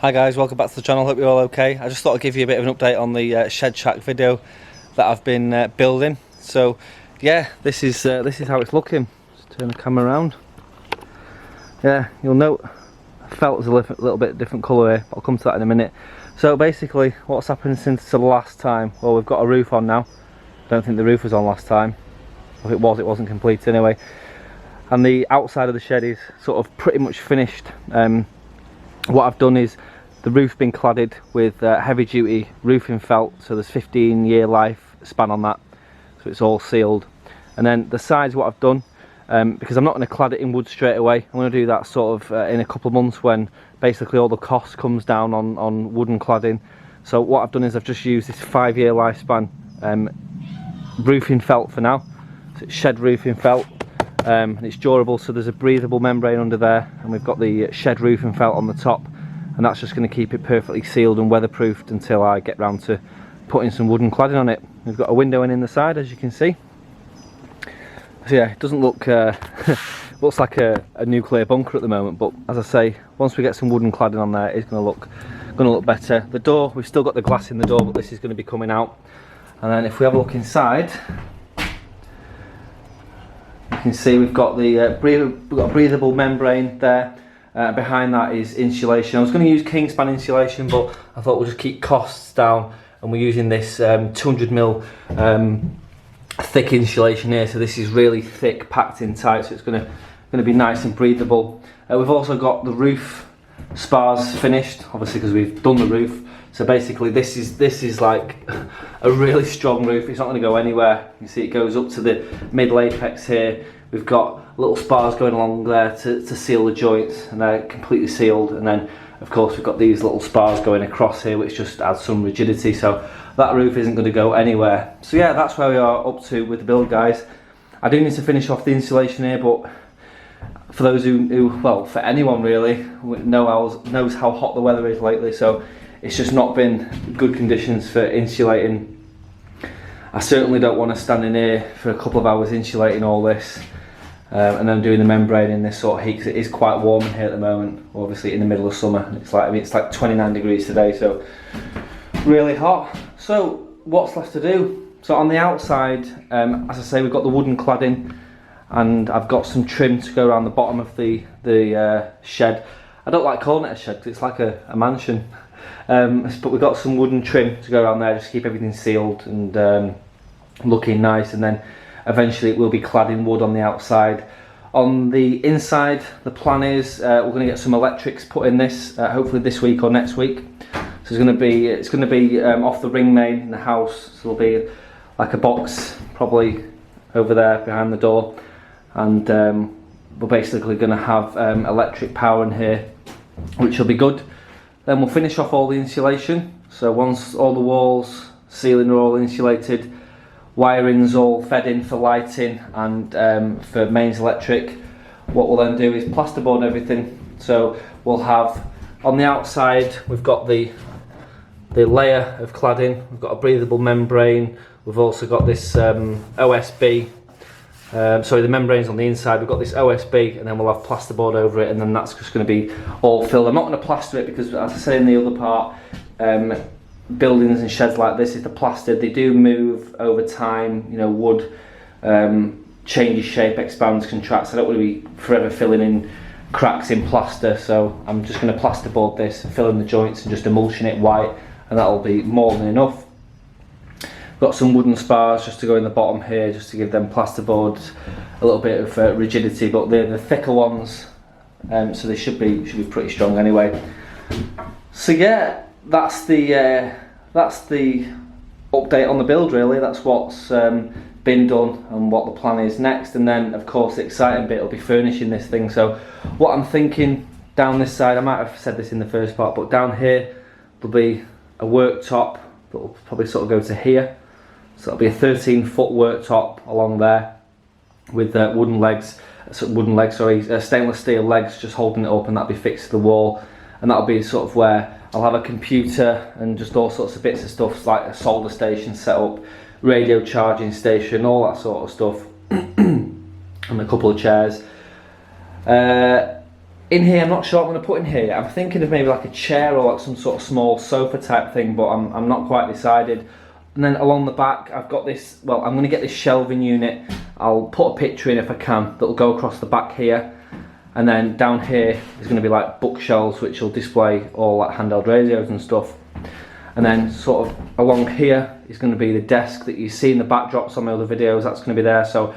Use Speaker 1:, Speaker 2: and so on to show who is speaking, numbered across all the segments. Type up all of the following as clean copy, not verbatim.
Speaker 1: Hi guys, welcome back to the channel, hope you're all okay. I just thought I'd give you a bit of an update on the shed shack video that I've been building. So yeah, this is how it's looking. Just turn the camera around. Yeah, you'll note felt is a little bit different colour here, but I'll come to that in a minute. So basically what's happened since the last time, well, we've got a roof on now. I don't think the roof was on last time. If it was, it wasn't complete anyway. And the outside of the shed is sort of pretty much finished. What I've done is the roof's been cladded with heavy duty roofing felt, so there's 15-year life span on that, so it's all sealed. And then the sides, what I've done, because I'm not going to clad it in wood straight away, I'm going to do that sort of in a couple of months when basically all the cost comes down on wooden cladding. So what I've done is I've just used this 5-year lifespan roofing felt for now. So it's shed roofing felt, and it's durable, so there's a breathable membrane under there, and we've got the shed roofing felt on the top, and that's just going to keep it perfectly sealed and weatherproofed until I get round to putting some wooden cladding on it. We've got a window in the side, as you can see. So yeah, it doesn't look looks like a nuclear bunker at the moment, but as I say, once we get some wooden cladding on there, it's going to look better. The door, we've still got the glass in the door, but this is going to be coming out. And then if we have a look inside, you can see we've got the breathable membrane there. Behind that is insulation. I was going to use Kingspan insulation, but I thought we'll just keep costs down, and we're using this 200mm thick insulation here. So this is really thick, packed in tight, so it's going to be nice and breathable. We've also got the roof spars finished, obviously because we've done the roof. So basically this is like a really strong roof. It's not going to go anywhere. You see it goes up to the middle apex here. We've got little spars going along there to seal the joints, and they're completely sealed. And then of course we've got these little spars going across here, which just adds some rigidity, so that roof isn't going to go anywhere. So yeah, that's where we are up to with the build, guys. I do need to finish off the insulation here, but for those who well, for anyone really knows how hot the weather is lately, so it's just not been good conditions for insulating. I certainly don't want to stand in here for a couple of hours insulating all this and then doing the membrane in this sort of heat, because it is quite warm in here at the moment, obviously in the middle of summer. It's like 29 degrees today, so really hot. So what's left to do? So on the outside, as I say, we've got the wooden cladding, and I've got some trim to go around the bottom of the shed. I don't like calling it a shed because it's like a mansion. But we've got some wooden trim to go around there just to keep everything sealed and looking nice, and then eventually it will be clad in wood on the outside. On the inside, the plan is we're going to get some electrics put in this, hopefully this week or next week. So it's going to be off the ring main in the house, so there'll be like a box probably over there behind the door, and we're basically going to have electric power in here, which will be good. Then we'll finish off all the insulation. So once all the walls, ceiling are all insulated, wiring's all fed in for lighting and for mains electric, what we'll then do is plasterboard everything. So we'll have on the outside, we've got the layer of cladding, we've got a breathable membrane, we've also got this OSB. Sorry, the membrane's on the inside, we've got this OSB, and then we'll have plasterboard over it, and then that's just going to be all filled. I'm not going to plaster it because, as I say in the other part, buildings and sheds like this, if they're plastered, they do move over time. You know, wood changes shape, expands, contracts. I don't want to be forever filling in cracks in plaster, so I'm just going to plasterboard this, fill in the joints and just emulsion it white, and that'll be more than enough. Got some wooden spars just to go in the bottom here, just to give them plasterboard a little bit of rigidity, but they're the thicker ones, so they should be pretty strong anyway. So yeah, that's the update on the build really. That's what's been done and what the plan is next, and then of course the exciting bit will be furnishing this thing. So what I'm thinking down this side, I might have said this in the first part, but down here there'll be a worktop that will probably sort of go to here. So it'll be a 13-foot worktop along there with wooden legs, stainless steel legs just holding it up, and that'll be fixed to the wall, and that'll be sort of where I'll have a computer and just all sorts of bits of stuff, like a solder station set up, radio charging station, all that sort of stuff, and a couple of chairs. in here, I'm not sure what I'm going to put in here. I'm thinking of maybe like a chair or like some sort of small sofa type thing, but I'm not quite decided. And then along the back, I've got this, well, I'm going to get this shelving unit. I'll put a picture in if I can, that'll go across the back here. And then down here, there's going to be like bookshelves, which will display all like handheld radios and stuff. And then sort of along here is going to be the desk that you see in the backdrops on my other videos. That's going to be there. So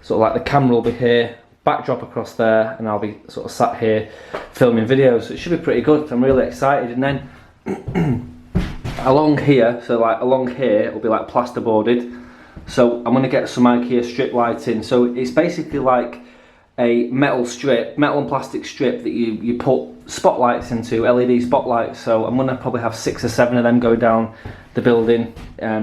Speaker 1: sort of like the camera will be here, backdrop across there, and I'll be sort of sat here filming videos. So it should be pretty good. I'm really excited. And then along here, so like along here, it will be like plasterboarded. So I'm going to get some IKEA strip lighting. So it's basically like a metal and plastic strip that you put spotlights into, LED spotlights. So I'm going to probably have 6 or 7 of them go down the building,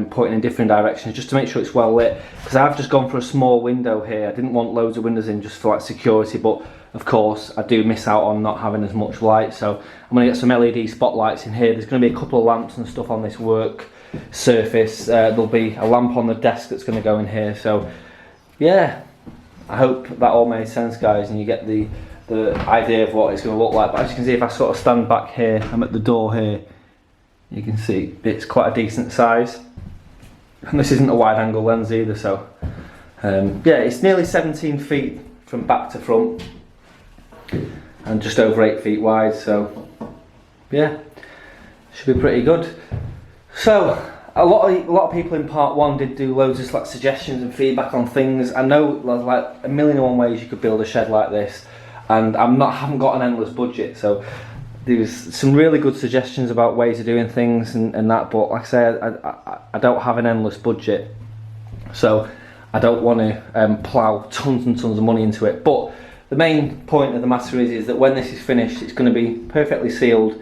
Speaker 1: pointing in different directions, just to make sure it's well lit. Because I've just gone for a small window here. I didn't want loads of windows in just for like security, but of course I do miss out on not having as much light. So I'm going to get some LED spotlights in here. There's going to be a couple of lamps and stuff on this work surface. There'll be a lamp on the desk that's going to go in here. So yeah, I hope that all made sense, guys, and you get the idea of what it's going to look like. But as you can see, if I sort of stand back here, I'm at the door here, you can see it's quite a decent size. And this isn't a wide angle lens either, so yeah, it's nearly 17 feet from back to front and just over 8 feet wide, so yeah, should be pretty good. So a lot of people in part 1 did do loads of like suggestions and feedback on things. I know there's like a million and one ways you could build a shed like this, and haven't got an endless budget, so there's some really good suggestions about ways of doing things and that, but like I say, I don't have an endless budget, so I don't want to plough tons and tons of money into it. But the main point of the matter is that when this is finished, it's going to be perfectly sealed.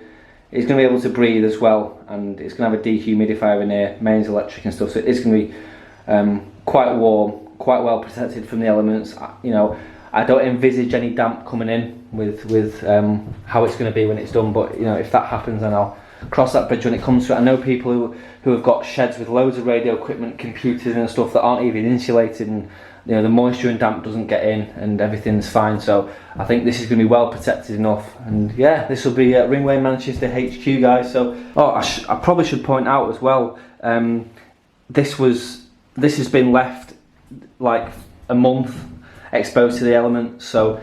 Speaker 1: It's going to be able to breathe as well, and it's going to have a dehumidifier in here, mains electric and stuff, so it's going to be quite warm, quite well protected from the elements. You know, I don't envisage any damp coming in with how it's going to be when it's done, but you know, if that happens, then I'll cross that bridge when it comes to it. I know people who have got sheds with loads of radio equipment, computers and stuff that aren't even insulated, and you know, the moisture and damp doesn't get in and everything's fine. So I think this is going to be well protected enough, and yeah, this will be at Ringway Manchester HQ, guys. So I probably should point out as well, this has been left like a month exposed to the elements. So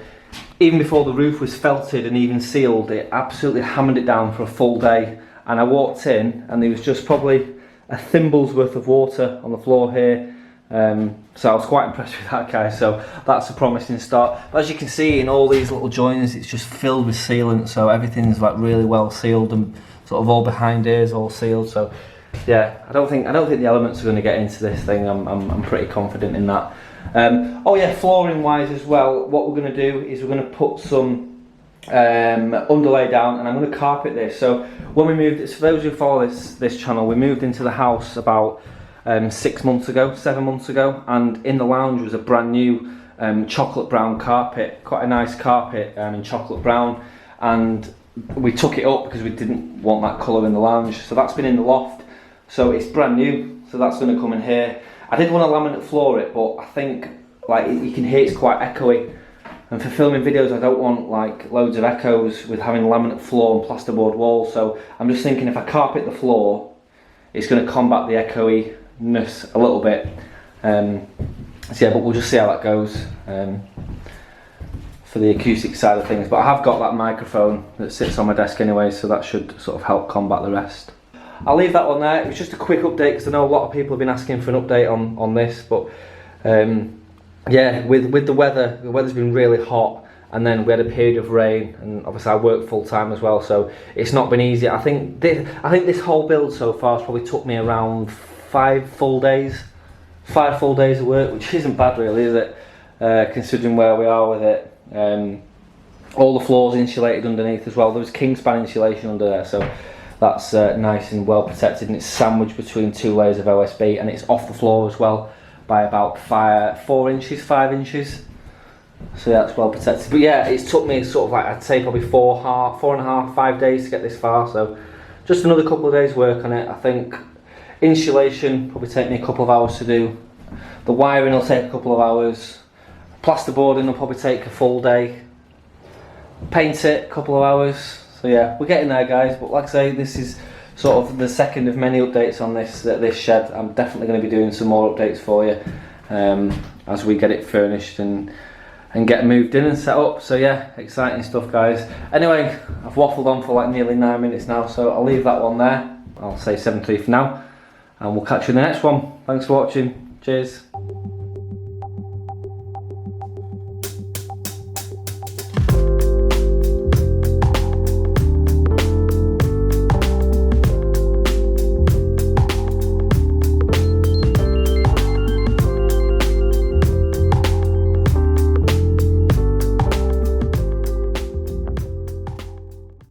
Speaker 1: even before the roof was felted and even sealed, it absolutely hammered it down for a full day. And I walked in and there was just probably a thimble's worth of water on the floor here. So I was quite impressed with that, guys. So that's a promising start. But as you can see, in all these little joiners, it's just filled with sealant, so everything's like really well sealed, and sort of all behind here is all sealed. So yeah, I don't think the elements are going to get into this thing. I'm pretty confident in that. Oh yeah, flooring wise as well, what we're going to do is we're going to put some underlay down, and I'm going to carpet this. So when we moved, for those who follow this channel, we moved into the house about 7 months ago, and in the lounge was a brand new chocolate brown carpet, quite a nice carpet in chocolate brown, and we took it up because we didn't want that colour in the lounge. So that's been in the loft, so it's brand new, so that's going to come in here. I did want to laminate floor it, but I think like you can hear it's quite echoey, and for filming videos I don't want like loads of echoes with having laminate floor and plasterboard walls. So I'm just thinking if I carpet the floor, it's going to combat the echoiness a little bit. So yeah, but we'll just see how that goes for the acoustic side of things. But I have got that microphone that sits on my desk anyway, so that should sort of help combat the rest. I'll leave that one there. It was just a quick update because I know a lot of people have been asking for an update on this, but yeah, with the weather's been really hot, and then we had a period of rain, and obviously I work full time as well, so it's not been easy. I think this whole build so far has probably took me around 5 full days of work, which isn't bad really, is it? Considering where we are with it. All the floors insulated underneath as well. There was Kingspan insulation under there, so that's nice and well protected, and it's sandwiched between 2 layers of OSB, and it's off the floor as well by about 5 inches. So yeah, that's well protected. But yeah, it's took me sort of like, I'd say probably 4.5, 5 days to get this far. So just another couple of days work on it. I think insulation probably take me a couple of hours to do. The wiring will take a couple of hours. Plasterboarding will probably take a full day. paint it, a couple of hours. So yeah, we're getting there, guys. But like I say, this is sort of the second of many updates on this shed. I'm definitely going to be doing some more updates for you as we get it furnished and get moved in and set up. So yeah, exciting stuff, guys. Anyway, I've waffled on for like nearly 9 minutes now, so I'll leave that one there. I'll say 7:3 for now, and we'll catch you in the next one. Thanks for watching. Cheers.